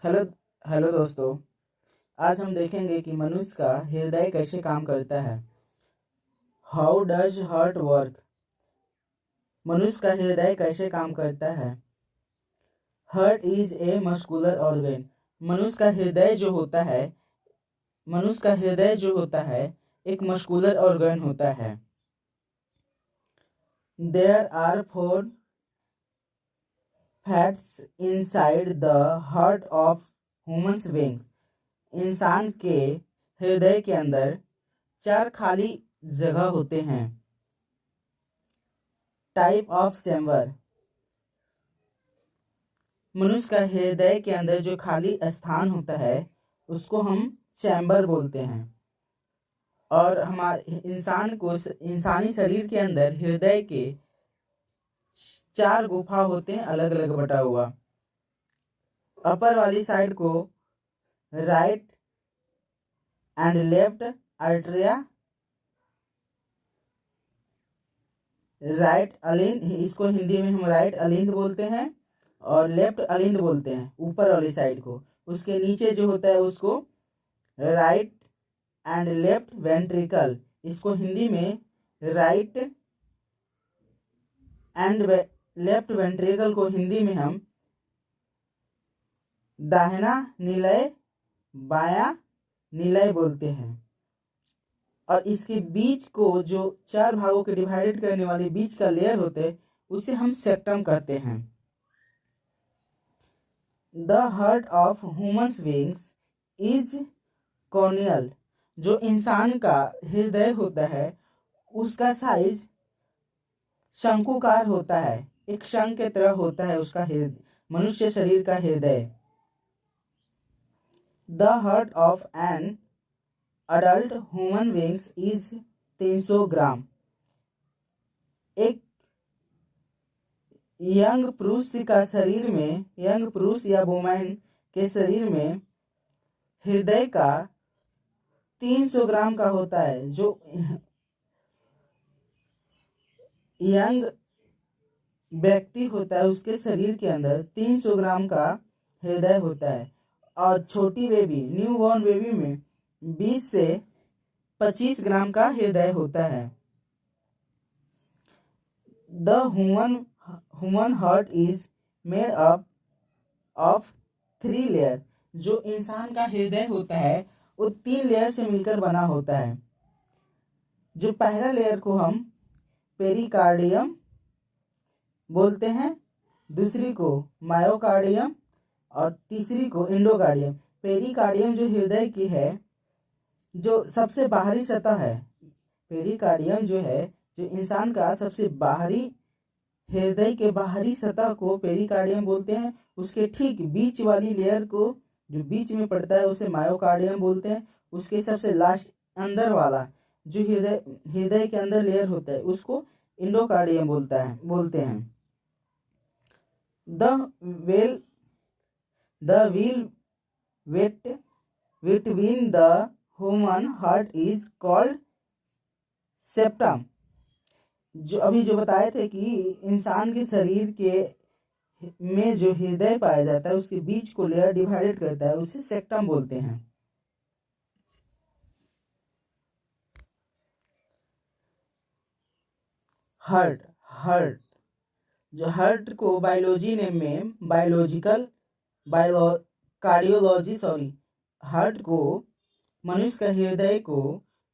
Hello hello दोस्तों। आज हम देखेंगे कि मनुष्य का हृदय कैसे काम करता है। How does heart work. मनुष्य का हृदय कैसे काम करता है। Heart is a muscular organ. मनुष्य का हृदय जो होता है मनुष्य का हृदय जो होता है एक मस्कुलर ऑर्गन होता है। There are 4 fats inside the heart of human beings. इंसान के हृदय के अंदर 4 खाली जगह होते हैं। Type of chamber. मनुष्य का हृदय के अंदर जो खाली स्थान होता है उसको हम चैम्बर बोलते हैं। और हमारे इंसानी शरीर के अंदर हृदय के 4 गुफा होते हैं, अलग अलग बटा हुआ। अपर वाली साइड को राइट एंड लेफ्ट आर्टरिया, राइट अलिंद, इसको हिंदी में हम राइट अलिंद बोलते हैं और लेफ्ट अलिंद बोलते हैं ऊपर वाली साइड को। उसके नीचे जो होता है उसको राइट एंड लेफ्ट वेंट्रिकल, इसको हिंदी में राइट एंड लेफ्ट वेंट्रिकल को हिंदी में हम दाहिना निलय बायां निलय बोलते हैं। और इसके बीच को जो 4 भागों के डिवाइडेड करने वाले बीच का लेयर होते हैं उसे हम सेक्टम कहते हैं। The heart of human beings is corneal. जो इंसान का हृदय होता है उसका साइज शंकुकार होता है, एक शंख के तरह होता है उसका हृदय, मनुष्य शरीर का हृदय। The heart of an adult human beings is 300 ग्राम। एक यंग पुरुष का शरीर में, यंग पुरुष या वुमेन के शरीर में हृदय का 300 ग्राम का होता है। जो यंग व्यक्ति होता है उसके शरीर के अंदर 300 ग्राम का हृदय होता है। और छोटी बेबी, न्यू बॉर्न बेबी में 20 से 25 ग्राम का हृदय होता है। The human heart is made up of 3 layer. जो इंसान का हृदय होता है वो 3 लेयर से मिलकर बना होता है। जो पहला लेयर को हम पेरिकार्डियम बोलते हैं, दूसरी को मायोकार्डियम और तीसरी को एंडोकार्डियम। पेरिकार्डियम जो हृदय की है, जो सबसे बाहरी सतह है, पेरिकार्डियम जो है जो इंसान का सबसे बाहरी, हृदय के बाहरी सतह को पेरिकार्डियम बोलते हैं। उसके ठीक बीच वाली लेयर को जो बीच में पड़ता है उसे मायोकार्डियम बोलते हैं। उसके सबसे लास्ट अंदर वाला जो हृदय के अंदर लेयर होता है उसको एंडोकार्डियम बोलते हैं। The wheel wait between the human heart is called septum. जो बताए थे कि इंसान के शरीर के में जो हृदय पाया जाता है उसके बीच को लेयर डिवाइडेड करता है उसे सेक्टम बोलते हैं। हार्ट जो हार्ट को बायोलॉजी नेम में हार्ट को, मनुष्य का हृदय को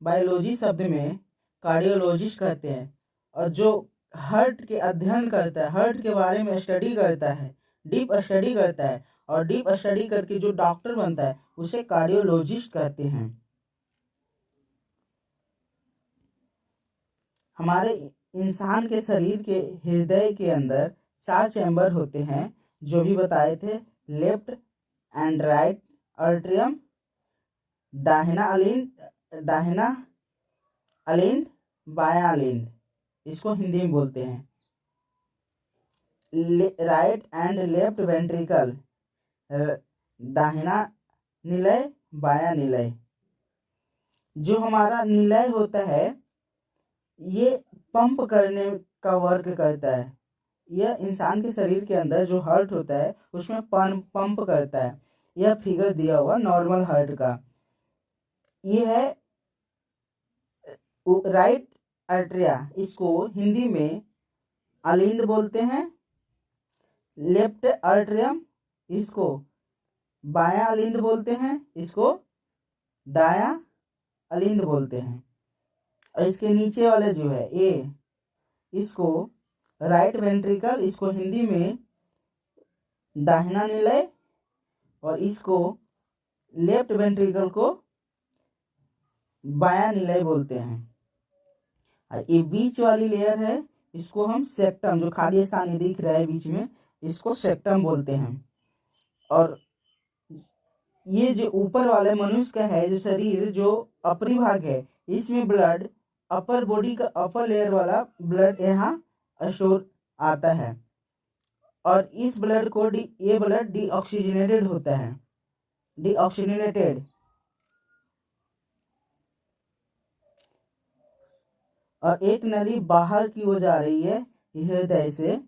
बायोलॉजी शब्द में कार्डियोलॉजिस्ट कहते हैं। और जो हार्ट के अध्ययन करता है, हार्ट के बारे में स्टडी करता है, डीप स्टडी करता है और डीप स्टडी करके जो डॉक्टर बनता है उसे कार्डियोलॉजिस्ट कहते हैं। हमारे इंसान के शरीर के हृदय के अंदर 4 चैम्बर होते हैं जो भी बताए थे। लेफ्ट एंड राइट आर्टरियम, दाहिना अलिंद बायां अलिंद, इसको हिंदी में बोलते हैं। राइट एंड लेफ्ट वेंट्रिकल, दाहिना निलय बायां निलय। जो हमारा निलय होता है ये पंप करने का वर्क करता है। यह इंसान के शरीर के अंदर जो हार्ट होता है उसमें पंप करता है। यह फिगर दिया हुआ नॉर्मल हार्ट का। ये है राइट आर्टरिया, इसको हिंदी में अलिंद बोलते हैं। लेफ्ट आर्टरियम, इसको बायां अलिंद बोलते हैं, इसको दायां अलिंद बोलते हैं। और इसके नीचे वाले जो है ए, इसको राइट वेंट्रिकल, इसको हिंदी में दाहिना निलय, और इसको लेफ्ट वेंट्रिकल को बायां निलय बोलते हैं। और ये बीच वाली लेयर है, इसको हम सेक्टम, जो खाली स्थान ये दिख रहा है बीच में, इसको सेक्टम बोलते हैं। और ये जो ऊपर वाले मनुष्य का है, जो शरीर जो ऊपरी भाग है, इसमें ब्लड अपर बॉडी का अपर लेयर वाला ब्लड यहाँ स्टोर आता है, और इस ब्लड को ये ब्लड डीऑक्सीजनेटेड होता है, डीऑक्सीजनेटेड। और एक नली बाहर की ओर जा रही है हृदय से,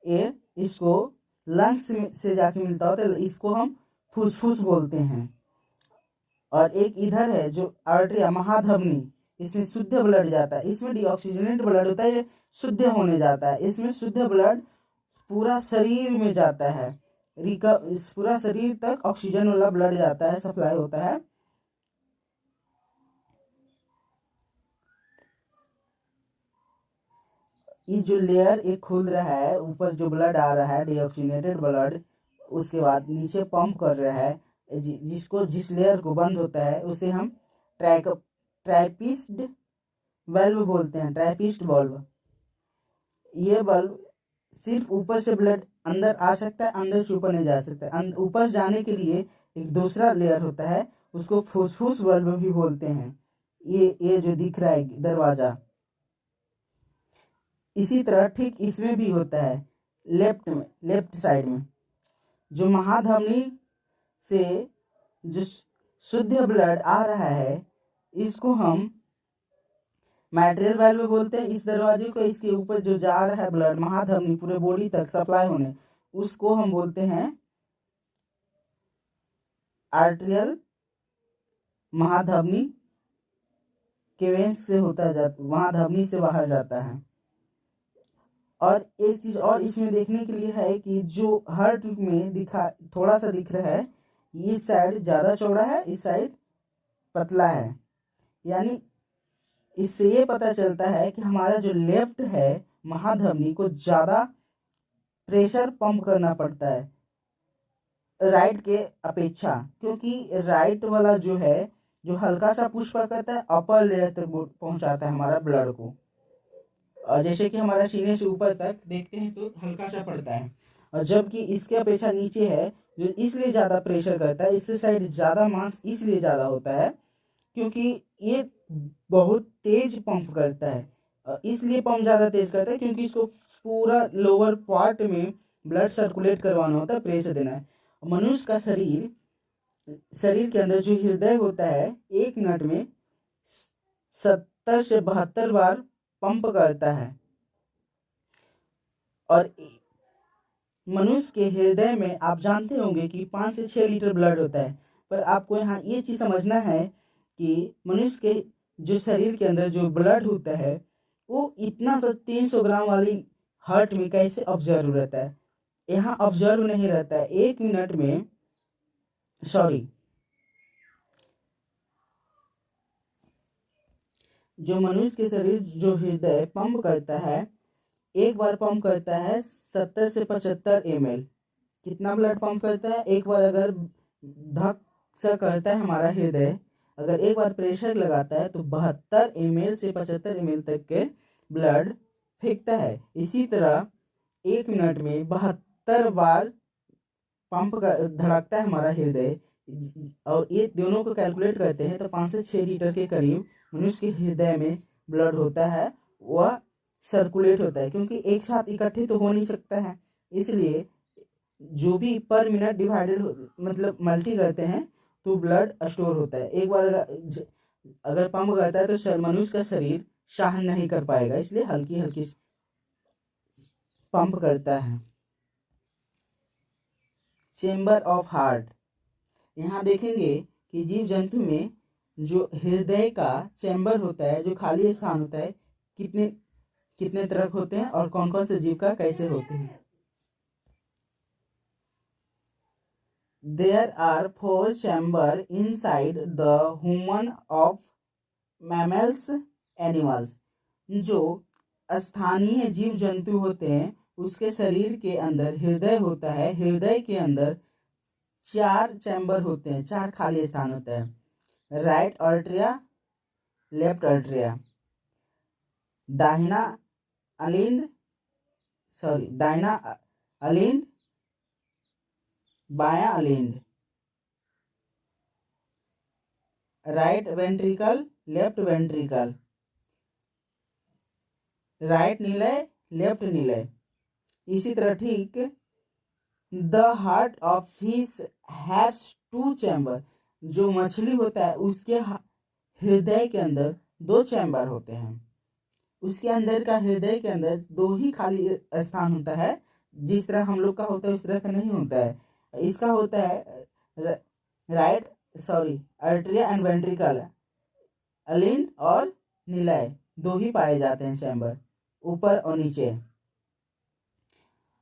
ये इसको लंग्स से जाके मिलता होता है, इसको हम फुसफुस बोलते हैं। और एक इधर है जो आर्टरिया महाधमनी, इसमें शुद्ध ब्लड जाता है, इसमें डीऑक्सीजनेटेड ब्लड होता है, ये शुद्ध होने जाता है। इसमें शुद्ध ब्लड पूरा शरीर में जाता है, इस पूरा शरीर तक ऑक्सीजन वाला ब्लड जाता है, सप्लाई होता है। ये जो लेयर एक खुल रहा है, ऊपर जो ब्लड आ रहा है डीऑक्सीजनेटेड ब्लड, उसके बाद नीचे पंप कर रहा है, जिस लेयर को बंद होता है उसे हम ट्रैपिस्ट बल्ब बोलते हैं, ट्रैपिस्ट बल्ब। ये बल्ब सिर्फ ऊपर से ब्लड अंदर आ सकता है, अंदर से ऊपर नहीं जा सकता। ऊपर जाने के लिए एक दूसरा लेयर होता है, उसको फुसफुस बल्ब भी बोलते हैं। ये जो दिख रहा है दरवाजा, इसी तरह ठीक इसमें भी होता है, लेफ्ट साइड में जो महाधमनी से जो शुद्ध ब्लड आ रहा है, इसको हम मैट्रियल वाल्व बोलते हैं। इस दरवाजे को, इसके ऊपर जो जा रहा है ब्लड महाधमनी पूरे बॉडी तक सप्लाई होने, उसको हम बोलते हैं आर्टरियल महाधमनी के वेंस से होता जाता, महाधमनी से बाहर जाता है। और एक चीज और इसमें देखने के लिए है कि जो हार्ट में थोड़ा सा दिख रहा है, इस साइड ज्यादा चौड़ा है, इस साइड पतला है। यानी इससे ये पता चलता है कि हमारा जो लेफ्ट है महाधमनी को ज्यादा प्रेशर पंप करना पड़ता है राइट के अपेक्षा, क्योंकि राइट वाला जो है जो हल्का सा पुश करता है, अपर लेयर तक पहुंचाता है हमारा ब्लड को। और जैसे कि हमारा सीने से ऊपर तक देखते हैं तो हल्का सा पड़ता है, और जबकि इसके अपेक्षा नीचे है जो इसलिए ज्यादा प्रेशर करता है, इससे साइड ज्यादा मास इसलिए ज्यादा होता है क्योंकि ये बहुत तेज पंप करता है। इसलिए पंप ज्यादा तेज करता है क्योंकि इसको पूरा लोअर पार्ट में ब्लड सर्कुलेट करवाना होता है, प्रेशर देना है। मनुष्य का शरीर के अंदर जो हृदय होता है 1 मिनट में 70 से 72 बार पंप करता है। और मनुष्य के हृदय में आप जानते होंगे कि 5 से 6 लीटर ब्लड होता है, पर आपको यहाँ ये चीज समझना है कि मनुष्य के जो शरीर के अंदर जो ब्लड होता है वो इतना सा 300 ग्राम वाली हार्ट में कैसे ऑब्जर्व रहता है। यहाँ ऑब्जर्व नहीं रहता है। 1 मिनट में जो मनुष्य के शरीर जो हृदय पंप करता है, एक बार पंप करता है 70 से 75 ml। कितना ब्लड पंप करता है? एक बार अगर धक सा करता है हमारा हृदय, अगर एक बार प्रेशर लगाता है तो 72 ml से 75 ml तक के ब्लड फेंकता है। इसी तरह 1 मिनट में 72 बार पंप धड़कता है हमारा हृदय। और ये दोनों को कैलकुलेट करते हैं तो 5 से 6 लीटर के करीब मनुष्य के हृदय में ब्लड होता है, वह सर्कुलेट होता है, क्योंकि एक साथ इकट्ठे तो हो नहीं सकता है। इसलिए जो भी पर मिनट डिवाइडेड मतलब मल्टी करते हैं तो ब्लड स्टोर होता है। एक बार अगर पंप करता है तो मनुष्य का शरीर सहन नहीं कर पाएगा, इसलिए हल्की हल्की पंप करता है। चेंबर ऑफ हार्ट, यहाँ देखेंगे कि जीव जंतु में जो हृदय का चैम्बर होता है, जो खाली स्थान होता है, कितने कितने तरह के होते हैं और कौन कौन से जीव का कैसे होते हैं। There are 4 chambers inside the human of mammals animals। जो स्थानीय जीव जंतु होते हैं उसके शरीर के अंदर हृदय होता है। हृदय के अंदर 4 चैम्बर होते हैं, 4 खाली स्थान होता है। राइट आर्टरिया, लेफ्ट आर्टरिया, दाहिना अलिंद दाहिना अलिंद, बायां अलिंद, right ventricle, left ventricle, right निलय, लेफ्ट निलय। इसी तरह ठीक the heart of fish has 2 chamber. जो मछली होता है उसके हृदय के अंदर 2 चैम्बर होते हैं। उसके अंदर का हृदय के अंदर 2 ही खाली स्थान होता है। जिस तरह हम लोग का होता है उस तरह का नहीं होता है। इसका होता है राइट आर्टरिया एंड वेंट्रिकल, अलिंद और निलय 2 ही पाए जाते हैं चैम्बर, ऊपर और नीचे।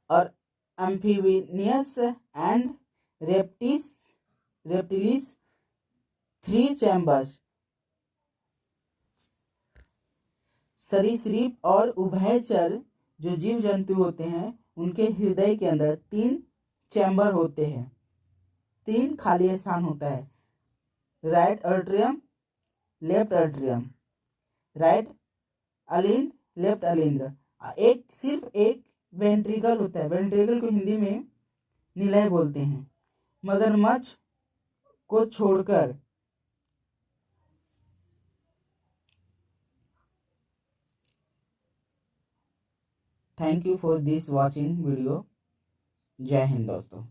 और एम्फीबियस एंड रेप्टिलिस 3 चैम्बर्स। सरीसृप और उभयचर जो जीव जंतु होते हैं उनके हृदय के अंदर 3 चैम्बर होते हैं, 3 खाली स्थान होता है। Right atrium, left atrium, right अलिंद, लेफ्ट अलिंद। सिर्फ एक वेंट्रिकल होता है। वेंट्रिकल को हिंदी में निलय बोलते हैं, मगरमच्छ को छोड़कर। Thank you for this watching video. जय हिंद दोस्तों।